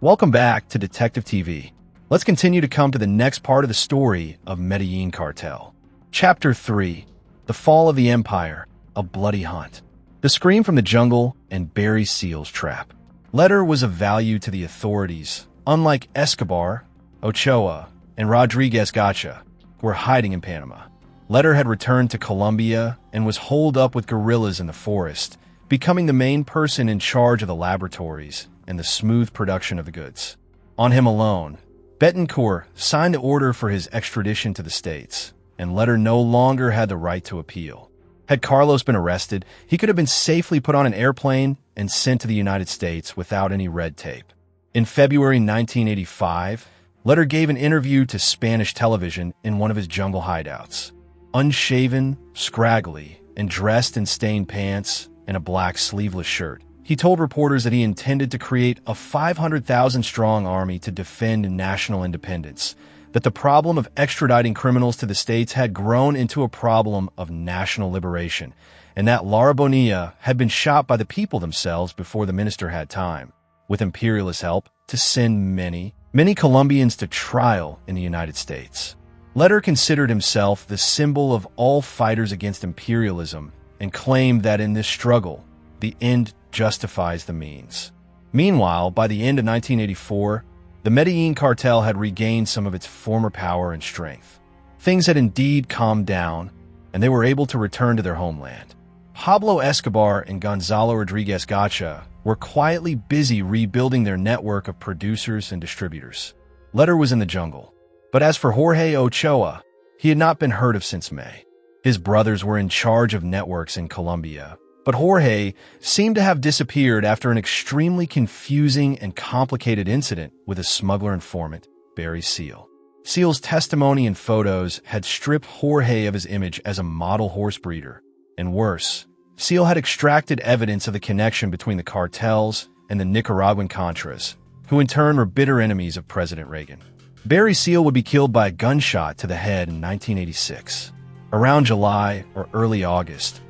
Welcome back to Detective TV. Let's continue to come to the next part of the story of Medellín Cartel. Chapter 3, The Fall of the Empire, A Bloody Hunt. The scream from the jungle and Barry Seal's trap. Lehder was of value to the authorities, unlike Escobar, Ochoa, and Rodriguez Gacha, who were hiding in Panama. Lehder had returned to Colombia and was holed up with guerrillas in the forest, becoming the main person in charge of the laboratories and the smooth production of the goods. On him alone, Betancourt signed the order for his extradition to the States, and Lehder no longer had the right to appeal. Had Carlos been arrested, he could have been safely put on an airplane and sent to the United States without any red tape. In February 1985, Lehder gave an interview to Spanish television in one of his jungle hideouts. Unshaven, scraggly, and dressed in stained pants and a black sleeveless shirt, he told reporters that he intended to create a 500,000-strong army to defend national independence, that the problem of extraditing criminals to the States had grown into a problem of national liberation, and that Lara Bonilla had been shot by the people themselves before the minister had time, with imperialist help, to send many Colombians to trial in the United States. Lehder considered himself the symbol of all fighters against imperialism and claimed that in this struggle, the end justifies the means. Meanwhile, by the end of 1984, the Medellín Cartel had regained some of its former power and strength. Things had indeed calmed down, and they were able to return to their homeland. Pablo Escobar and Gonzalo Rodriguez Gacha were quietly busy rebuilding their network of producers and distributors. Lehder was in the jungle. But as for Jorge Ochoa, he had not been heard of since May. His brothers were in charge of networks in Colombia, but Jorge seemed to have disappeared after an extremely confusing and complicated incident with a smuggler informant, Barry Seal. Seal's testimony and photos had stripped Jorge of his image as a model horse breeder. And worse, Seal had extracted evidence of the connection between the cartels and the Nicaraguan Contras, who in turn were bitter enemies of President Reagan. Barry Seal would be killed by a gunshot to the head in 1986. Around July or early August,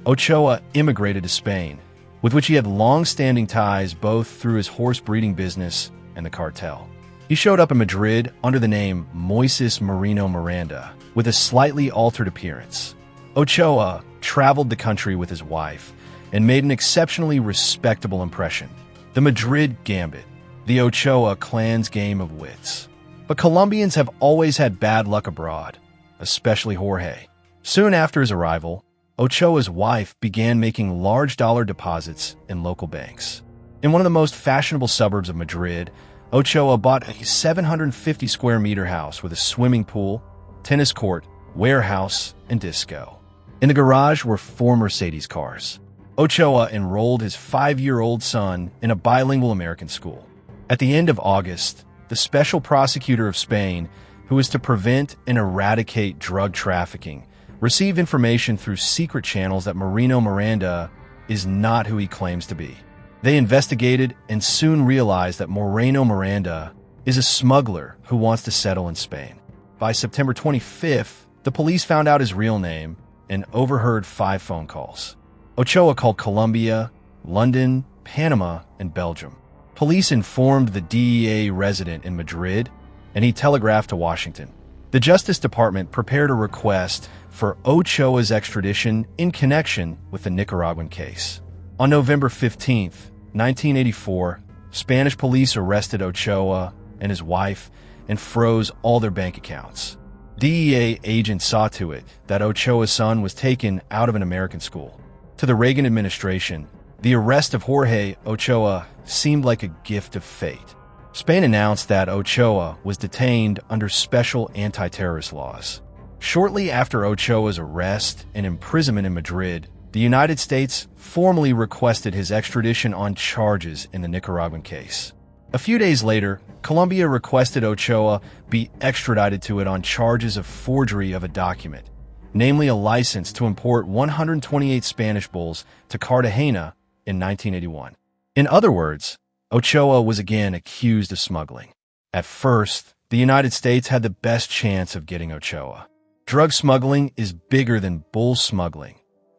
Ochoa immigrated to Spain, with which he had long-standing ties both through his horse breeding business and the cartel. He showed up in Madrid under the name Moises Moreno Miranda, with a slightly altered appearance. Ochoa traveled the country with his wife and made an exceptionally respectable impression. The Madrid Gambit, the Ochoa clan's game of wits. But Colombians have always had bad luck abroad, especially Jorge. Soon after his arrival, Ochoa's wife began making large dollar deposits in local banks. In one of the most fashionable suburbs of Madrid, Ochoa bought a 750 square meter house with a swimming pool, tennis court, warehouse, and disco. In the garage were 4 Mercedes cars. Ochoa enrolled his 5-year-old son in a bilingual American school. At the end of August, the special prosecutor of Spain, who is to prevent and eradicate drug trafficking, received information through secret channels that Moreno Miranda is not who he claims to be. They investigated and soon realized that Moreno Miranda is a smuggler who wants to settle in Spain. By September 25th, the police found out his real name and overheard 5 phone calls. Ochoa called Colombia, London, Panama, and Belgium. Police informed the DEA resident in Madrid, and he telegraphed to Washington. The Justice Department prepared a request for Ochoa's extradition in connection with the Nicaraguan case. On November 15, 1984, Spanish police arrested Ochoa and his wife and froze all their bank accounts. DEA agents saw to it that Ochoa's son was taken out of an American school. To the Reagan administration, the arrest of Jorge Ochoa seemed like a gift of fate. Spain announced that Ochoa was detained under special anti-terrorist laws. Shortly after Ochoa's arrest and imprisonment in Madrid, the United States formally requested his extradition on charges in the Nicaraguan case. A few days later, Colombia requested Ochoa be extradited to it on charges of forgery of a document, namely a license to import 128 Spanish bulls to Cartagena in 1981. In other words, Ochoa was again accused of smuggling. At first, the United States had the best chance of getting Ochoa. Drug smuggling is bigger than bull smuggling,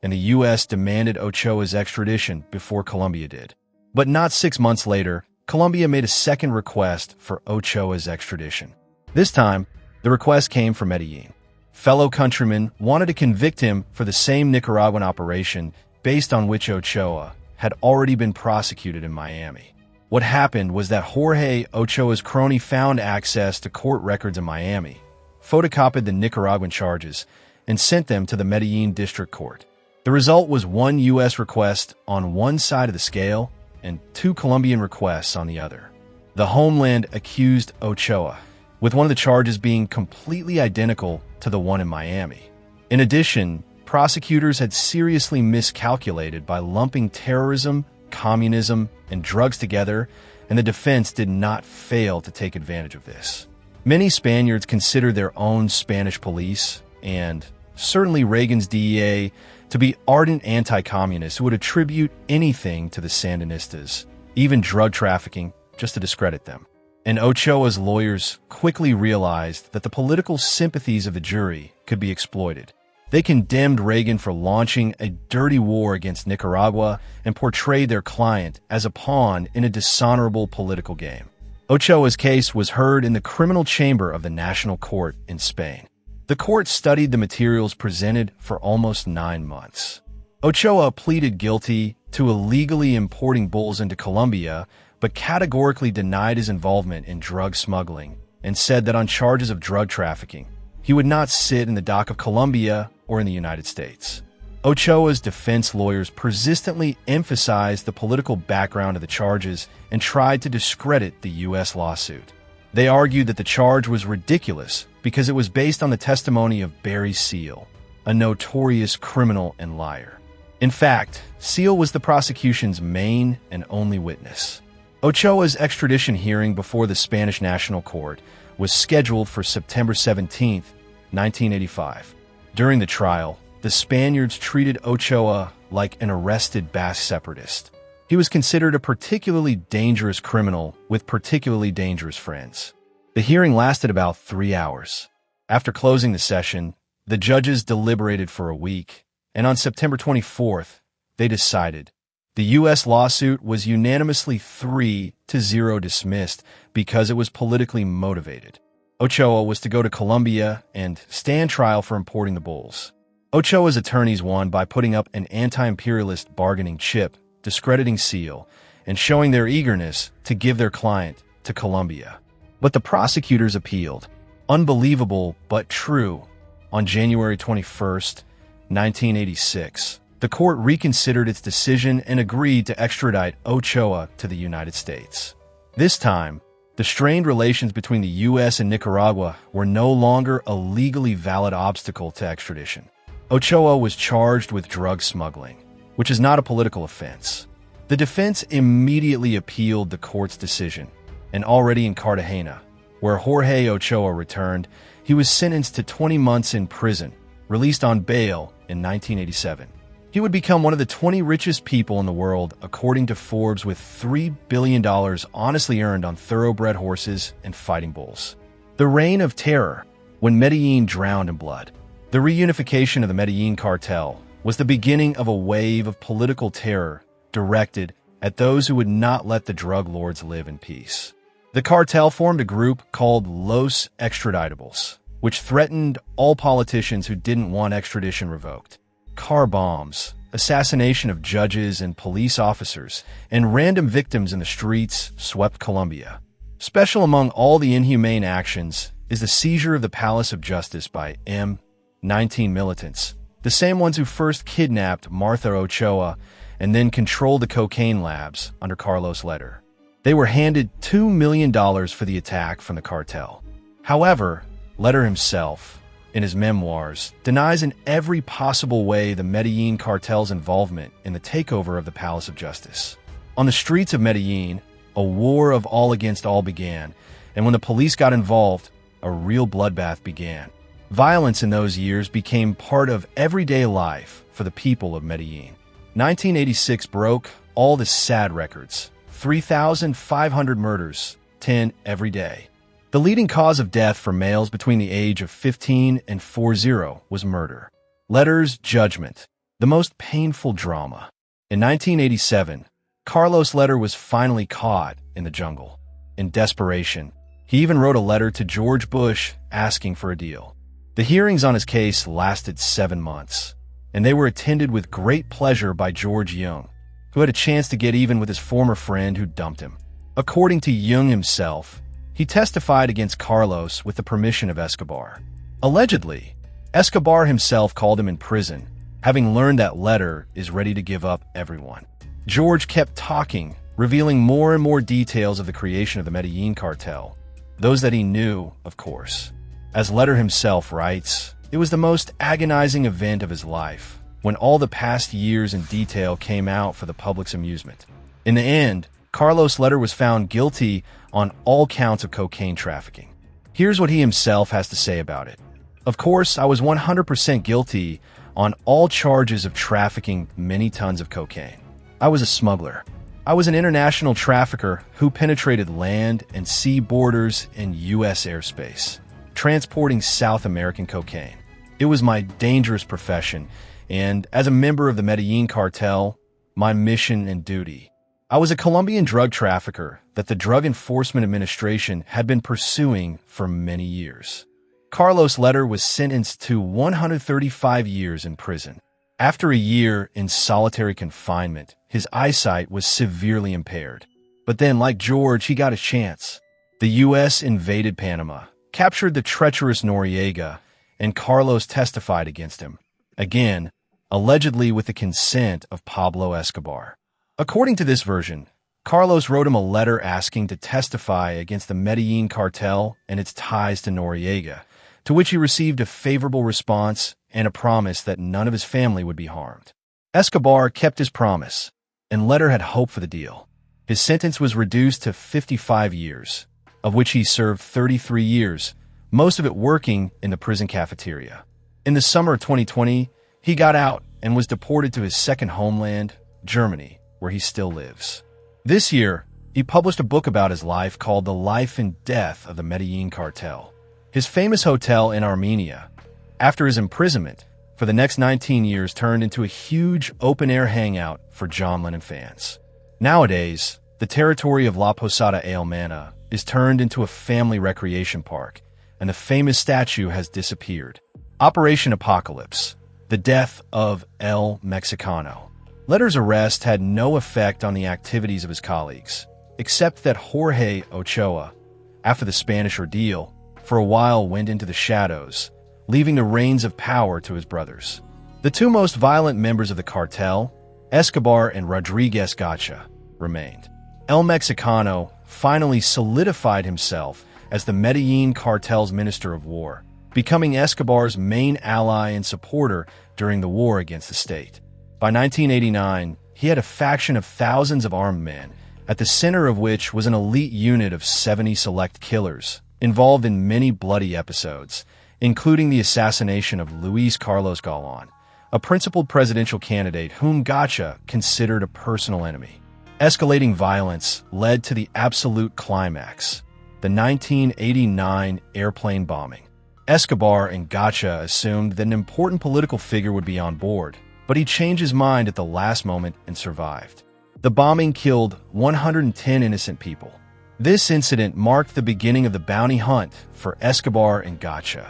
and the U.S. demanded Ochoa's extradition before Colombia did. But not 6 months later, Colombia made a second request for Ochoa's extradition. This time, the request came from Medellín. Fellow countrymen wanted to convict him for the same Nicaraguan operation based on which Ochoa had already been prosecuted in Miami. What happened was that Jorge, Ochoa's crony, found access to court records in Miami, photocopied the Nicaraguan charges, and sent them to the Medellín District Court. The result was one U.S. request on one side of the scale and two Colombian requests on the other. The homeland accused Ochoa, with one of the charges being completely identical to the one in Miami. In addition, prosecutors had seriously miscalculated by lumping terrorism, communism, and drugs together, and the defense did not fail to take advantage of this. Many Spaniards considered their own Spanish police, and certainly Reagan's DEA, to be ardent anti-communists who would attribute anything to the Sandinistas, even drug trafficking, just to discredit them. And Ochoa's lawyers quickly realized that the political sympathies of the jury could be exploited. They condemned Reagan for launching a dirty war against Nicaragua and portrayed their client as a pawn in a dishonorable political game. Ochoa's case was heard in the criminal chamber of the National Court in Spain. The court studied the materials presented for almost 9 months. Ochoa pleaded guilty to illegally importing bulls into Colombia, but categorically denied his involvement in drug smuggling and said that on charges of drug trafficking, he would not sit in the dock of Colombia or in the United States. Ochoa's defense lawyers persistently emphasized the political background of the charges and tried to discredit the U.S. lawsuit. They argued that the charge was ridiculous because it was based on the testimony of Barry Seal, a notorious criminal and liar. In fact, Seal was the prosecution's main and only witness. Ochoa's extradition hearing before the Spanish National Court was scheduled for September 17, 1985. During the trial, the Spaniards treated Ochoa like an arrested Basque separatist. He was considered a particularly dangerous criminal with particularly dangerous friends. The hearing lasted about 3 hours. After closing the session, the judges deliberated for a week, and on September 24th, they decided. The U.S. lawsuit was unanimously 3-0 dismissed because it was politically motivated. Ochoa was to go to Colombia and stand trial for importing the bulls. Ochoa's attorneys won by putting up an anti-imperialist bargaining chip, discrediting Seal, and showing their eagerness to give their client to Colombia. But the prosecutors appealed. Unbelievable but true. On January 21st, 1986, the court reconsidered its decision and agreed to extradite Ochoa to the United States. This time, the strained relations between the U.S. and Nicaragua were no longer a legally valid obstacle to extradition. Ochoa was charged with drug smuggling, which is not a political offense. The defense immediately appealed the court's decision, and already in Cartagena, where Jorge Ochoa returned, he was sentenced to 20 months in prison, released on bail in 1987. He would become one of the 20 richest people in the world, according to Forbes, with $3 billion honestly earned on thoroughbred horses and fighting bulls. The reign of terror, when Medellín drowned in blood. The reunification of the Medellín Cartel was the beginning of a wave of political terror directed at those who would not let the drug lords live in peace. The cartel formed a group called Los Extraditables, which threatened all politicians who didn't want extradition revoked. Car bombs, assassination of judges and police officers, and random victims in the streets swept Colombia. Special among all the inhumane actions is the seizure of the Palace of Justice by M19 militants, the same ones who first kidnapped Martha Ochoa and then controlled the cocaine labs under Carlos Lehder. They were handed $2 million for the attack from the cartel. However, Lehder himself, in his memoirs, denies in every possible way the Medellín cartel's involvement in the takeover of the Palace of Justice. On the streets of Medellín, a war of all against all began, and when the police got involved, a real bloodbath began. Violence in those years became part of everyday life for the people of Medellín. 1986 broke all the sad records. 3,500 murders, 10 every day. The leading cause of death for males between the age of 15 and 40 was murder. Lehder's judgment, the most painful drama. In 1987, Carlos Lehder was finally caught in the jungle. In desperation, he even wrote a letter to George Bush asking for a deal. The hearings on his case lasted 7 months, and they were attended with great pleasure by George Young, who had a chance to get even with his former friend who dumped him. According to Young himself, he testified against Carlos with the permission of Escobar. Allegedly, Escobar himself called him in prison, having learned that Lehder is ready to give up everyone. George kept talking, revealing more and more details of the creation of the Medellín Cartel, those that he knew, of course. As Lehder himself writes, it was the most agonizing event of his life, when all the past years in detail came out for the public's amusement. In the end, Carlos Lehder was found guilty on all counts of cocaine trafficking. Here's what he himself has to say about it. Of course, I was 100% guilty on all charges of trafficking many tons of cocaine. I was a smuggler. I was an international trafficker who penetrated land and sea borders in U.S. airspace, transporting South American cocaine. It was my dangerous profession, and as a member of the Medellín Cartel, my mission and duty. I was a Colombian drug trafficker that the Drug Enforcement Administration had been pursuing for many years. Carlos Lehder was sentenced to 135 years in prison. After a year in solitary confinement, his eyesight was severely impaired. But then, like George, he got a chance. The U.S. invaded Panama, captured the treacherous Noriega, and Carlos testified against him. Again, allegedly with the consent of Pablo Escobar. According to this version, Carlos wrote him a letter asking to testify against the Medellín Cartel and its ties to Noriega, to which he received a favorable response and a promise that none of his family would be harmed. Escobar kept his promise, and Lehder had hope for the deal. His sentence was reduced to 55 years, of which he served 33 years, most of it working in the prison cafeteria. In the summer of 2020, he got out and was deported to his second homeland, Germany, where he still lives. This year, he published a book about his life called The Life and Death of the Medellín Cartel. His famous hotel in Armenia, after his imprisonment, for the next 19 years turned into a huge open-air hangout for John Lennon fans. Nowadays, the territory of La Posada Alemana is turned into a family recreation park, and the famous statue has disappeared. Operation Apocalypse, the death of El Mexicano. Lehder's arrest had no effect on the activities of his colleagues, except that Jorge Ochoa, after the Spanish ordeal, for a while went into the shadows, leaving the reins of power to his brothers. The two most violent members of the cartel, Escobar and Rodriguez Gacha, remained. El Mexicano finally solidified himself as the Medellín Cartel's Minister of War, becoming Escobar's main ally and supporter during the war against the state. By 1989, he had a faction of thousands of armed men, at the center of which was an elite unit of 70 select killers, involved in many bloody episodes, including the assassination of Luis Carlos Galán, a principled presidential candidate whom Gacha considered a personal enemy. Escalating violence led to the absolute climax, the 1989 airplane bombing. Escobar and Gacha assumed that an important political figure would be on board, but he changed his mind at the last moment and survived. The bombing killed 110 innocent people. This incident marked the beginning of the bounty hunt for Escobar and Gacha.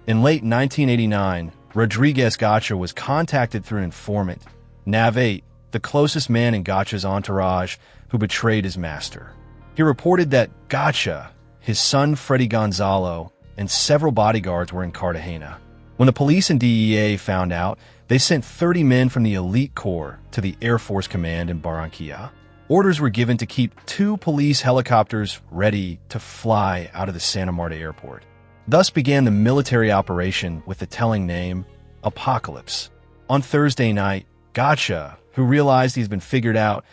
In late 1989, Rodriguez Gacha was contacted through an informant, Nav8, the closest man in Gacha's entourage who betrayed his master. He reported that Gacha, his son Freddy Gonzalo, and several bodyguards were in Cartagena. When the police and DEA found out, they sent 30 men from the elite corps to the Air Force Command in Barranquilla. Orders were given to keep 2 police helicopters ready to fly out of the Santa Marta airport. Thus began the military operation with the telling name Apocalypse. On Thursday night, Gacha, who realized he's been figured out,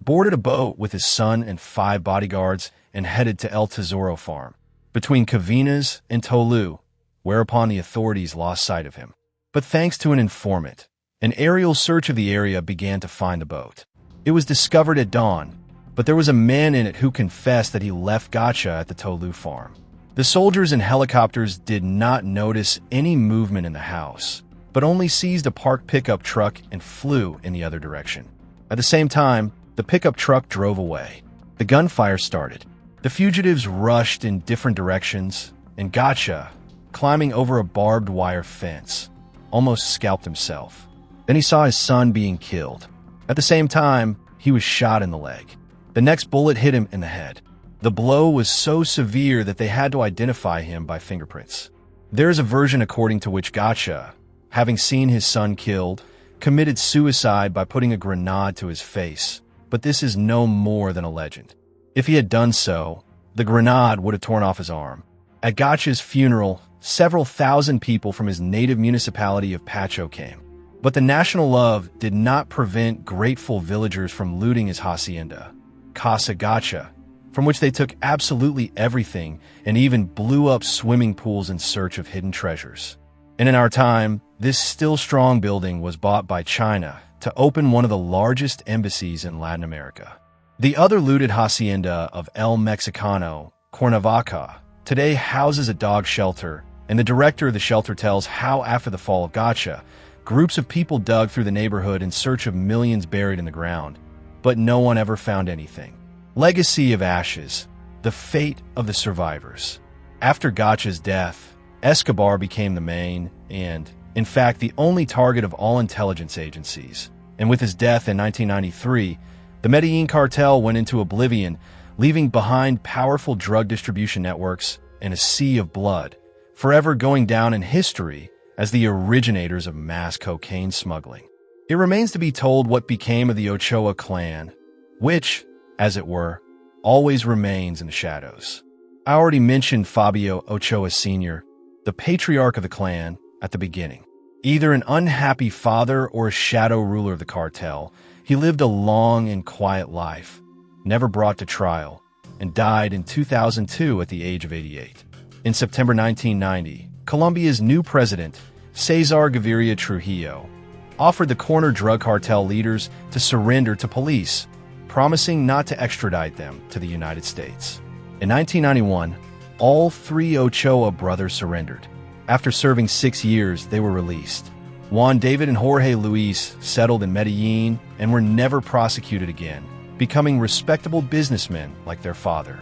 boarded a boat with his son and 5 bodyguards and headed to El Tesoro farm, between Cavinas and Tolu, whereupon the authorities lost sight of him. But thanks to an informant, an aerial search of the area began to find the boat. It was discovered at dawn, but there was a man in it who confessed that he left Gacha at the Tolu farm. The soldiers and helicopters did not notice any movement in the house, but only seized a parked pickup truck and flew in the other direction. At the same time, The pickup truck drove away. The gunfire started. The fugitives rushed in different directions, and Gacha, climbing over a barbed wire fence, almost scalped himself. Then he saw his son being killed. At the same time, he was shot in the leg. The next bullet hit him in the head. The blow was so severe that they had to identify him by fingerprints. There is a version according to which Gacha, having seen his son killed, committed suicide by putting a grenade to his face, but this is no more than a legend. If he had done so, the grenade would have torn off his arm. At Gacha's funeral, several thousand people from his native municipality of Pacho came. But the national love did not prevent grateful villagers from looting his hacienda, Casa Gacha, from which they took absolutely everything and even blew up swimming pools in search of hidden treasures. And in our time, this still strong building was bought by China to open one of the largest embassies in Latin America. The other looted hacienda of El Mexicano, Cuernavaca, today houses a dog shelter, and the director of the shelter tells how after the fall of Gacha, groups of people dug through the neighborhood in search of millions buried in the ground, but no one ever found anything. Legacy of Ashes, the fate of the survivors. After Gacha's death, Escobar became the main and, in fact, the only target of all intelligence agencies. And with his death in 1993, the Medellín Cartel went into oblivion, leaving behind powerful drug distribution networks and a sea of blood, forever going down in history as the originators of mass cocaine smuggling. It remains to be told what became of the Ochoa clan, which, as it were, always remains in the shadows. I already mentioned Fabio Ochoa Sr., the patriarch of the clan, at the beginning. Either an unhappy father or a shadow ruler of the cartel, he lived a long and quiet life, never brought to trial, and died in 2002 at the age of 88. In September 1990, Colombia's new president, Cesar Gaviria Trujillo, offered the corner drug cartel leaders to surrender to police, promising not to extradite them to the United States. In 1991, all three Ochoa brothers surrendered. After serving 6 years, they were released. Juan David and Jorge Luis settled in Medellín and were never prosecuted again, becoming respectable businessmen like their father.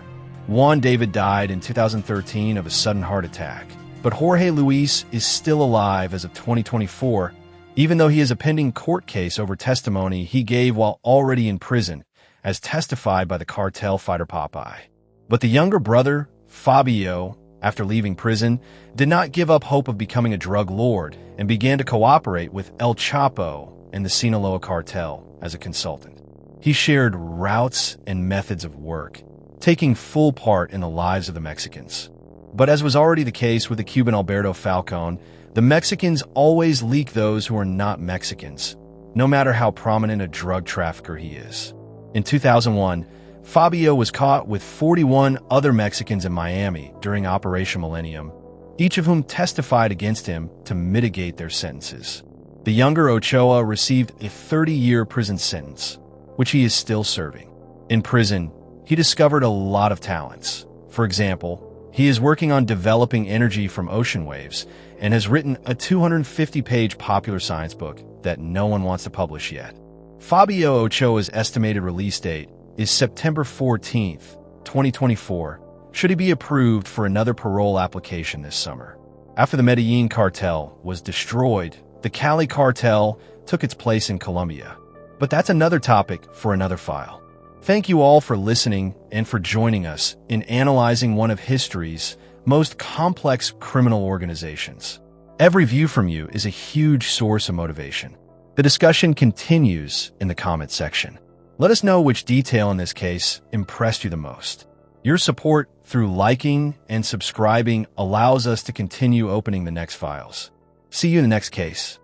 Juan David died in 2013 of a sudden heart attack, but Jorge Luis is still alive as of 2024, even though he has a pending court case over testimony he gave while already in prison, as testified by the cartel fighter Popeye. But the younger brother, Fabio, after leaving prison, did not give up hope of becoming a drug lord and began to cooperate with El Chapo and the Sinaloa cartel as a consultant. He shared routes and methods of work, taking full part in the lives of the Mexicans. But as was already the case with the Cuban Alberto Falcon, the Mexicans always leak those who are not Mexicans, no matter how prominent a drug trafficker he is. In 2001, Fabio was caught with 41 other Mexicans in Miami during Operation Millennium, each of whom testified against him to mitigate their sentences. The younger Ochoa received a 30-year prison sentence, which he is still serving. In prison, he discovered a lot of talents. For example, he is working on developing energy from ocean waves and has written a 250-page popular science book that no one wants to publish yet. Fabio Ochoa's estimated release date is September 14th, 2024, should he be approved for another parole application this summer. After the Medellín Cartel was destroyed, the Cali Cartel took its place in Colombia. But that's another topic for another file. Thank you all for listening and for joining us in analyzing one of history's most complex criminal organizations. Every view from you is a huge source of motivation. The discussion continues in the comments section. Let us know which detail in this case impressed you the most. Your support through liking and subscribing allows us to continue opening the next files. See you in the next case.